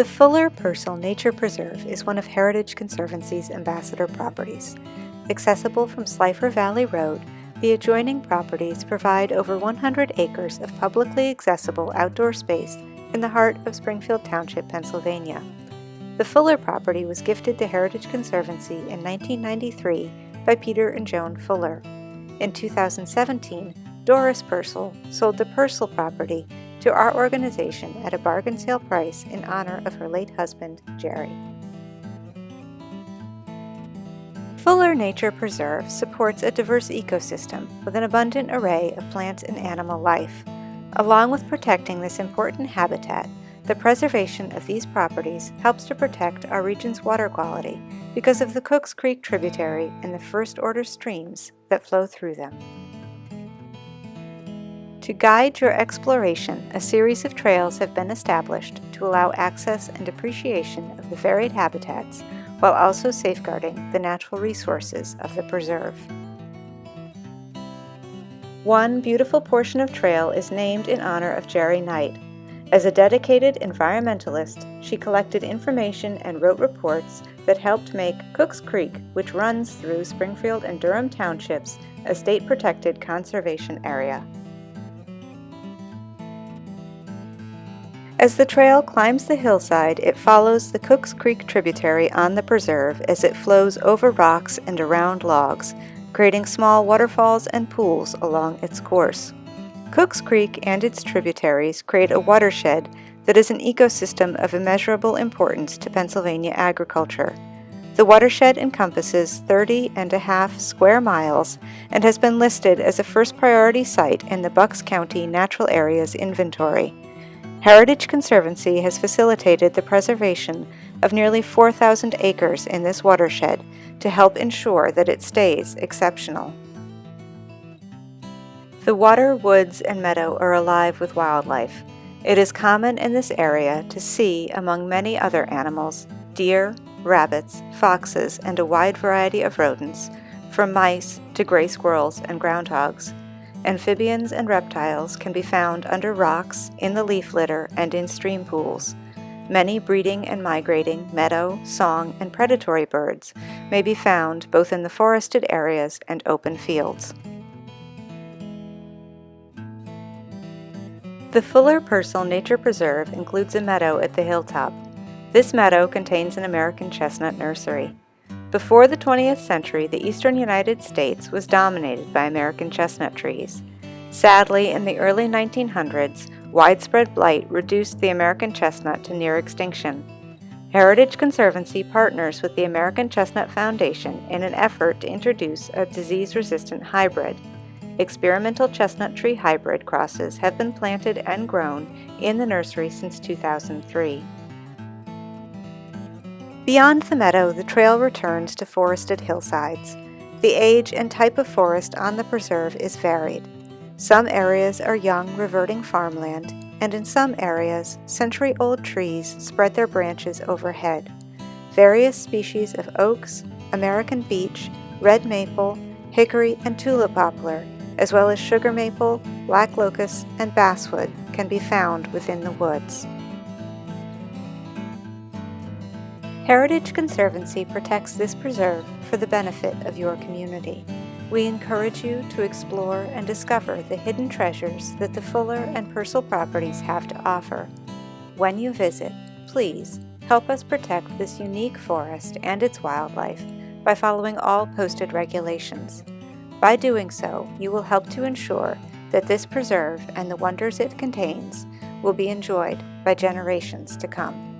The Pursell Nature Preserve is one of Heritage Conservancy's ambassador properties. Accessible from Slifer Valley Road, the adjoining properties provide over 100 acres of publicly accessible outdoor space in the heart of Springfield Township, Pennsylvania. The Fuller property was gifted to Heritage Conservancy in 1993 by Peter and Joan Fuller. In 2017, Doris Pursell sold the Pursell property to our organization at a bargain sale price in honor of her late husband, Jerry. Pursell Nature Preserve supports a diverse ecosystem with an abundant array of plant and animal life. Along with protecting this important habitat, the preservation of these properties helps to protect our region's water quality because of the Cooks Creek tributary and the first-order streams that flow through them. To guide your exploration, a series of trails have been established to allow access and appreciation of the varied habitats while also safeguarding the natural resources of the preserve. One beautiful portion of trail is named in honor of Jerry Knight. As a dedicated environmentalist, she collected information and wrote reports that helped make Cooks Creek, which runs through Springfield and Durham Townships, a state-protected conservation area. As the trail climbs the hillside, it follows the Cooks Creek tributary on the preserve as it flows over rocks and around logs, creating small waterfalls and pools along its course. Cooks Creek and its tributaries create a watershed that is an ecosystem of immeasurable importance to Pennsylvania agriculture. The watershed encompasses 30.5 square miles and has been listed as a first priority site in the Bucks County Natural Areas Inventory. Heritage Conservancy has facilitated the preservation of nearly 4,000 acres in this watershed to help ensure that it stays exceptional. The water, woods, and meadow are alive with wildlife. It is common in this area to see, among many other animals, deer, rabbits, foxes, and a wide variety of rodents, from mice to gray squirrels and groundhogs. Amphibians and reptiles can be found under rocks, in the leaf litter, and in stream pools. Many breeding and migrating meadow, song, and predatory birds may be found both in the forested areas and open fields. The Pursell Nature Preserve includes a meadow at the hilltop. This meadow contains an American chestnut nursery. Before the 20th century, the eastern United States was dominated by American chestnut trees. Sadly, in the early 1900s, widespread blight reduced the American chestnut to near extinction. Heritage Conservancy partners with the American Chestnut Foundation in an effort to introduce a disease-resistant hybrid. Experimental chestnut tree hybrid crosses have been planted and grown in the nursery since 2003. Beyond the meadow, the trail returns to forested hillsides. The age and type of forest on the preserve is varied. Some areas are young, reverting farmland, and in some areas, century-old trees spread their branches overhead. Various species of oaks, American beech, red maple, hickory, and tulip poplar, as well as sugar maple, black locust, and basswood can be found within the woods. Heritage Conservancy protects this preserve for the benefit of your community. We encourage you to explore and discover the hidden treasures that the Fuller and Pursell properties have to offer. When you visit, please help us protect this unique forest and its wildlife by following all posted regulations. By doing so, you will help to ensure that this preserve and the wonders it contains will be enjoyed by generations to come.